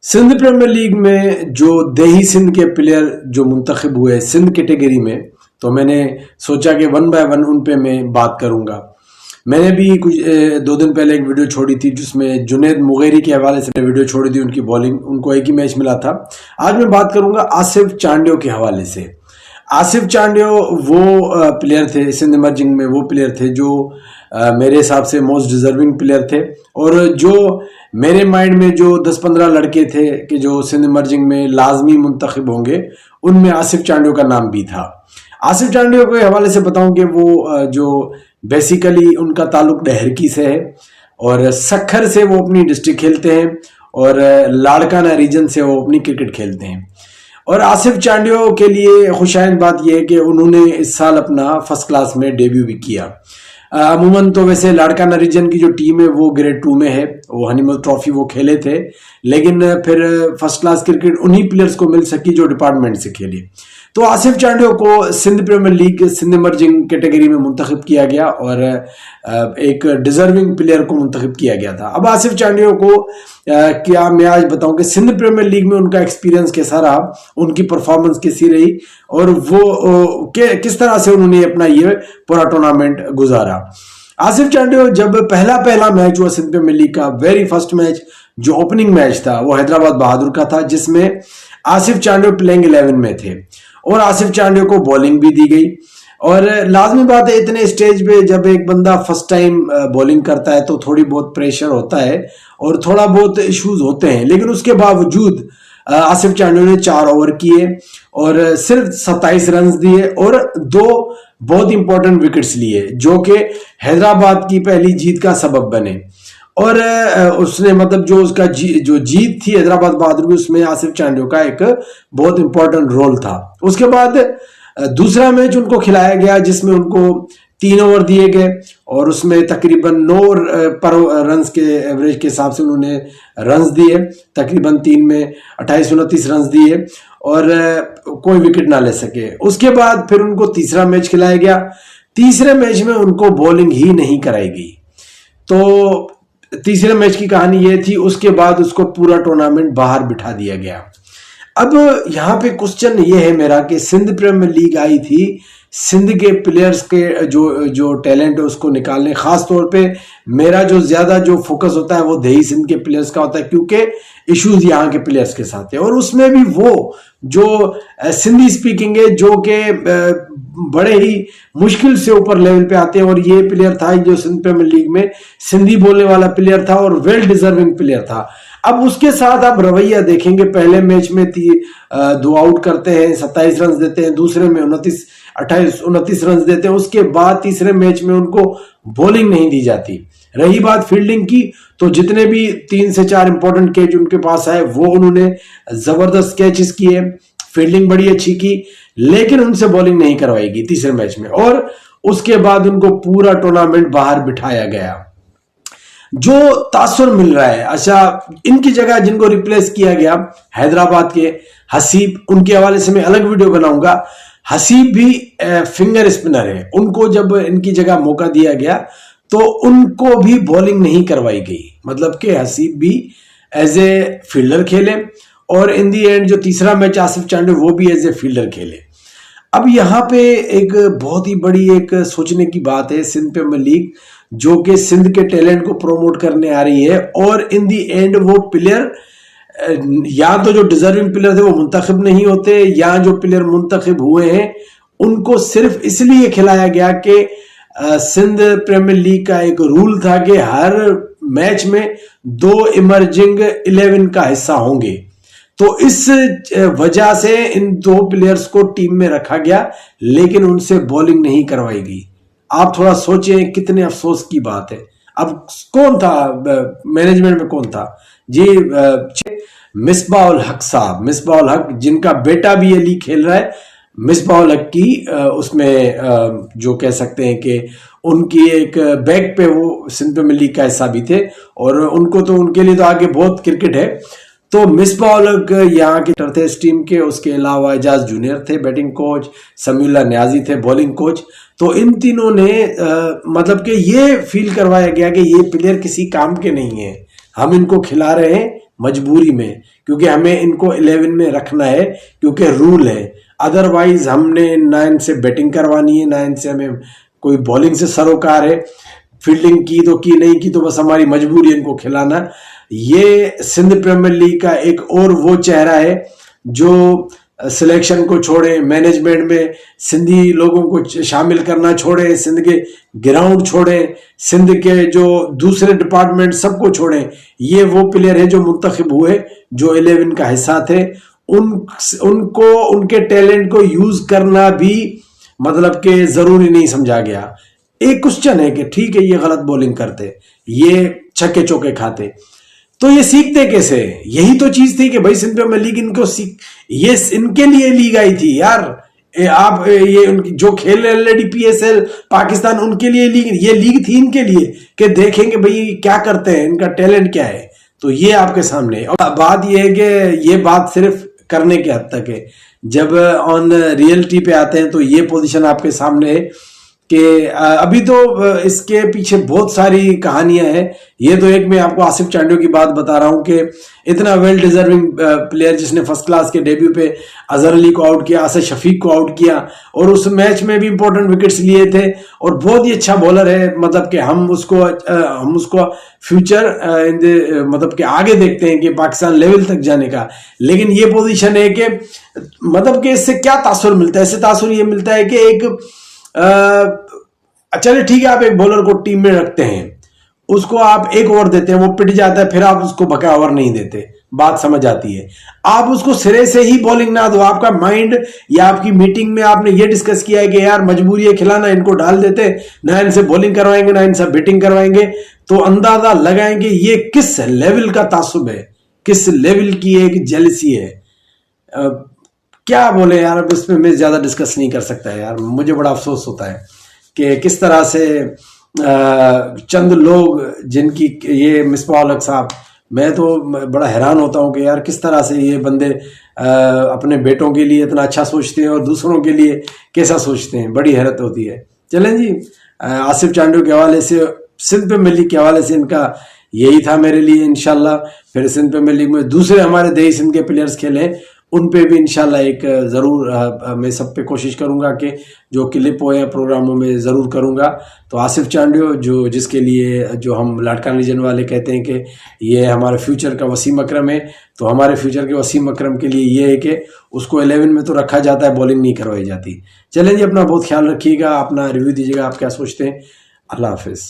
Sindh premier league में जो देही सिंध के प्लेयर जो मुंतखब हुए सिंध कैटेगरी में, तो मैंने सोचा कि वन बाय वन उन पे मैं बात करूंगा। मैंने भी कुछ 2 दिन पहले एक वीडियो छोड़ी थी जिसमें जुनैद मुगेरी के हवाले से वीडियो छोड़ी थी, उनकी बॉलिंग, उनको एक ही मैच मिला था। आज मैं बात करूंगा आसिफ चांडियो के हवाले से। आसिफ चांडियो वो प्लेयर थे सिंध इमर्जिंग में, वो प्लेयर थे जो मेरे हिसाब से मोस्ट डिजर्विंग प्लेयर थे, और जो मेरे माइंड में जो 10-15 लड़के थे कि जो सिंध इमर्जिंग में लाजमी मुंतखब होंगे, उनमें आसिफ चांडियो का नाम भी था। आसिफ चांडियो के हवाले से बताऊं कि वो जो बेसिकली उनका ताल्लुक डहरकी से है और सखर से वो अपनी डिस्ट्रिक्ट खेलते हैं, और लाड़काना रीजन से वो अपनी क्रिकेट खेलते हैं। और आसिफ चांडियो के लिए खुशाइन बात यह है कि उन्होंने इस साल अपना फर्स्ट क्लास में डेब्यू भी किया। अमूमन तो वैसे लाड़काना रीजन की जो टीम है वो ग्रेड 2 में है, वो हनीमून ट्रॉफी वो खेले थे, लेकिन फिर फर्स्ट क्लास क्रिकेट उन्हीं प्लेयर्स को मिल सकी जो डिपार्टमेंट से खेले। तो आसिफ चांडियो को Sindh premier league Sindh emerging category में मुंतखब किया गया और एक डिजर्विंग प्लेयर को मुंतखब किया गया था। अब आसिफ चांडियो को क्या मैं आज बताऊं कि सिंध प्रीमियर लीग में उनका एक्सपीरियंस कैसा रहा, उनकी परफॉर्मेंस कैसी रही, और वो किस तरह से उन्होंने अपना ये पूरा टूर्नामेंट गुजारा। आसिफ चांडियो जब पहला मैच हुआ सिंध प्रीमियर लीग का, वेरी फर्स्ट मैच जो ओपनिंग मैच था वो हैदराबाद बहादुर का था, जिसमें आसिफ चांडियो प्लेइंग 11 में थे और आसिफ चांडियो को बॉलिंग भी दी गई। और लाजमी बात है, इतने स्टेज पे जब एक बंदा फर्स्ट टाइम बॉलिंग करता है तो थोड़ी बहुत प्रेशर होता है और थोड़ा बहुत इश्यूज होते हैं, लेकिन उसके बावजूद आसिफ चांडियो ने 4 ओवर किए और सिर्फ 27 रन दिए और 2 बहुत इंपॉर्टेंट विकेट्स लिए, जो कि हैदराबाद की पहली जीत का सबब बने। और उसने मतलब जो उसका जो जीत थी हैदराबाद बहादुर की, उसमें आसिफ चांडियो का एक बहुत इंपॉर्टेंट रोल था। उसके बाद दूसरा मैच उनको खिलाया गया जिसमें उनको 3 ओवर दिए गए और उसमें तकरीबन 9 पर रन्स के एवरेज के हिसाब से उन्होंने रन्स दिए, तकरीबन 3 में 28-29 रन्स दिए और कोई विकेट ना ले सके। उसके बाद फिर उनको तीसरा मैच खिलाया गया। तीसरे मैच में उनको बॉलिंग ही नहीं कराई गई। तो तीसरे मैच की कहानी ये थी। उसके बाद उसको पूरा टूर्नामेंट बाहर बिठा दिया गया। अब यहाँ पे क्वेश्चन ये है मेरा कि सिंध प्रीमियर लीग आई थी सिंध के प्लेयर्स के जो टैलेंट है उसको निकालने, खास तौर पे मेरा जो ज्यादा जो फोकस होता है वो देही सिंध के प्लेयर्स का होता है, क्योंकि इश्यूज यहाँ के प्लेयर्स के साथ है, और उसमें भी वो जो सिंधी स्पीकिंग है जो कि बड़े ही मुश्किल से ऊपर लेवल पे आते हैं। और ये प्लेयर था जो सिंध प्रीमियर लीग में सिंधी बोलने वाला प्लेयर था और वेल डिजर्विंग प्लेयर था। अब उसके साथ आप रवैया देखेंगे, पहले मैच में 2 आउट करते हैं, 27 रन देते हैं, दूसरे में 29 रन देते हैं, उसके बाद तीसरे मैच में उनको बॉलिंग नहीं दी जाती। रही बात फील्डिंग की, तो जितने भी 3 से 4 इंपॉर्टेंट कैच उनके पास आए वो उन्होंने जबरदस्त कैचेस किए, फील्डिंग बड़ी अच्छी की, लेकिन उनसे बॉलिंग नहीं करवाई गई तीसरे मैच में, और उसके बाद उनको पूरा टूर्नामेंट बाहर बिठाया गया। जो तासुर मिल रहा है, अच्छा इनकी जगह जिनको रिप्लेस किया गया हैदराबाद के हसीब, उनके हवाले से मैं अलग वीडियो बनाऊंगा। हसीब भी फिंगर स्पिनर है, उनको जब इनकी जगह मौका दिया गया तो उनको भी बॉलिंग नहीं करवाई गई, मतलब कि हसीब भी एज ए फील्डर खेले और इन दी एंड जो तीसरा मैच आसिफ चांडियो वो भी एज ए फील्डर खेले। अब यहाँ पे एक बहुत ही बड़ी एक सोचने की बात है, सिंध प्रीमियर लीग जो कि सिंध के टैलेंट को प्रोमोट करने आ रही है, और इन दी एंड वो प्लेयर या तो जो डिजर्विंग प्लेयर थे वो मुंतखब नहीं होते, या जो प्लेयर मुंतखब हुए हैं उनको सिर्फ इसलिए खिलाया गया कि सिंध प्रीमियर लीग का एक रूल था कि हर मैच में 2 इमर्जिंग 11 का हिस्सा होंगे, तो इस वजह से इन 2 प्लेयर्स को टीम में रखा गया, लेकिन उनसे बॉलिंग नहीं करवाई गई। आप थोड़ा सोचें कितने अफसोस की बात है। अब कौन था मैनेजमेंट में, कौन था जी? मिसबाह उल हक साहब, मिसबाह उल हक जिनका बेटा भी ये लीग खेल रहा है। मिसबाह उल हक की उसमें जो कह सकते हैं कि उनकी एक बैक पे वो सिंध प्रीमियर लीग का हिस्सा भी थे, और उनको तो उनके लिए तो आगे बहुत क्रिकेट है। तो मिसबाह उल हक यहाँ के थे इस टीम के, उसके अलावा एजाज जूनियर थे बैटिंग कोच, समीउल्लाह नियाजी थे बॉलिंग कोच। तो इन तीनों ने मतलब कि ये फील करवाया गया कि ये प्लेयर किसी काम के नहीं है, हम इनको खिला रहे हैं مجبوری میں, کیونکہ ہمیں ان کو 11 میں رکھنا ہے کیونکہ رول ہے. ادروائز ہم نے 9 سے بیٹنگ کروانی ہے, 9 سے ہمیں کوئی بالنگ سے سروکار ہے, فیلڈنگ کی تو کی, نہیں کی تو بس ہماری مجبوری ان کو کھلانا. یہ سندھ پریمیئر لیگ کا ایک اور وہ چہرہ ہے جو سلیکشن کو چھوڑے, مینجمنٹ میں سندھی لوگوں کو شامل کرنا چھوڑے, سندھ کے گراؤنڈ چھوڑیں, سندھ کے جو دوسرے ڈپارٹمنٹ سب کو چھوڑیں. یہ وہ پلیئر ہے جو منتخب ہوئے, جو 11 کا حصہ تھے. ان کو ان کے ٹیلنٹ کو یوز کرنا بھی مطلب کہ ضروری نہیں سمجھا گیا. ایک کوشچن ہے کہ ٹھیک ہے یہ غلط بولنگ کرتے, یہ چھکے چوکے کھاتے, تو یہ سیکھتے کیسے؟ یہی تو چیز تھی کہ بھائی سندھ پریمیئر لیگ ان کو یہ ان کے لیے لیگ آئی تھی یار. آپ یہ ان کی جو کھیل آلریڈی PSL پاکستان, ان کے لیے لیگ, یہ لیگ تھی ان کے لیے کہ دیکھیں گے بھائی کیا کرتے ہیں, ان کا ٹیلنٹ کیا ہے. تو یہ آپ کے سامنے. اور بات یہ ہے کہ یہ بات صرف کرنے کے حد تک ہے, جب آن ریئلٹی پہ آتے ہیں تو یہ پوزیشن آپ کے سامنے ہے کہ ابھی تو اس کے پیچھے بہت ساری کہانیاں ہیں. یہ تو ایک میں آپ کو آصف چانڈیو کی بات بتا رہا ہوں کہ اتنا ویل ڈیزرونگ پلیئر جس نے فرسٹ کلاس کے ڈیبیو پہ اظہر علی کو آؤٹ کیا, اسد شفیق کو آؤٹ کیا, اور اس میچ میں بھی امپورٹنٹ وکٹس لیے تھے, اور بہت ہی اچھا بولر ہے. مطلب کہ ہم اس کو فیوچر مطلب کہ آگے دیکھتے ہیں کہ پاکستان لیول تک جانے کا. لیکن یہ پوزیشن ہے کہ مطلب کہ اس سے کیا تاثر ملتا ہے؟ اس سے تاثر یہ ملتا ہے کہ ایک چلے ٹھیک ہے, آپ ایک بولر کو ٹیم میں رکھتے ہیں, اس کو آپ ایک اوور دیتے ہیں, وہ پٹ جاتا ہے, پھر آپ اس کو بقا اوور نہیں دیتے, بات سمجھ آتی ہے. آپ اس کو سرے سے ہی بولنگ نہ دو, آپ کا مائنڈ یا آپ کی میٹنگ میں آپ نے یہ ڈسکس کیا ہے کہ یار مجبوری ہے کھلانا, ان کو ڈال دیتے, نہ ان سے بولنگ کروائیں گے نہ ان سے بیٹنگ کروائیں گے, تو اندازہ لگائیں گے یہ کس لیول کا تعصب ہے, کس لیول کی ایک جیلسی ہے. کیا بولے یار, اب اس پہ میں زیادہ ڈسکس نہیں کر سکتا یار. مجھے بڑا افسوس ہوتا ہے کہ کس طرح سے چند لوگ جن کی یہ مصباح الحق صاحب, میں تو بڑا حیران ہوتا ہوں کہ یار کس طرح سے یہ بندے اپنے بیٹوں کے لیے اتنا اچھا سوچتے ہیں اور دوسروں کے لیے کیسا سوچتے ہیں, بڑی حیرت ہوتی ہے. چلیں جی, آصف چانڈیو کے حوالے سے, سندھ پریمیئر لیگ کے حوالے سے ان کا یہی تھا میرے لیے. انشاءاللہ پھر سندھ پریمیئر لیگ میں دوسرے ہمارے دیہی سندھ کے پلیئرز کھیلیں, ان پہ بھی انشاءاللہ ایک ضرور میں سب پہ کوشش کروں گا کہ جو کلپ ہو یا پروگراموں میں ضرور کروں گا. تو آصف چانڈیو جس کے لیے جو ہم لاڈکان ریجن والے کہتے ہیں کہ یہ ہمارے فیوچر کا وسیم اکرم ہے, تو ہمارے فیوچر کے وسیم اکرم کے لیے یہ ہے کہ اس کو 11 میں تو رکھا جاتا ہے, بولنگ نہیں کروائی جاتی. چلیں جی, اپنا بہت خیال رکھیے گا, اپنا ریویو دیجیے گا, آپ کیا سوچتے ہیں. اللہ حافظ.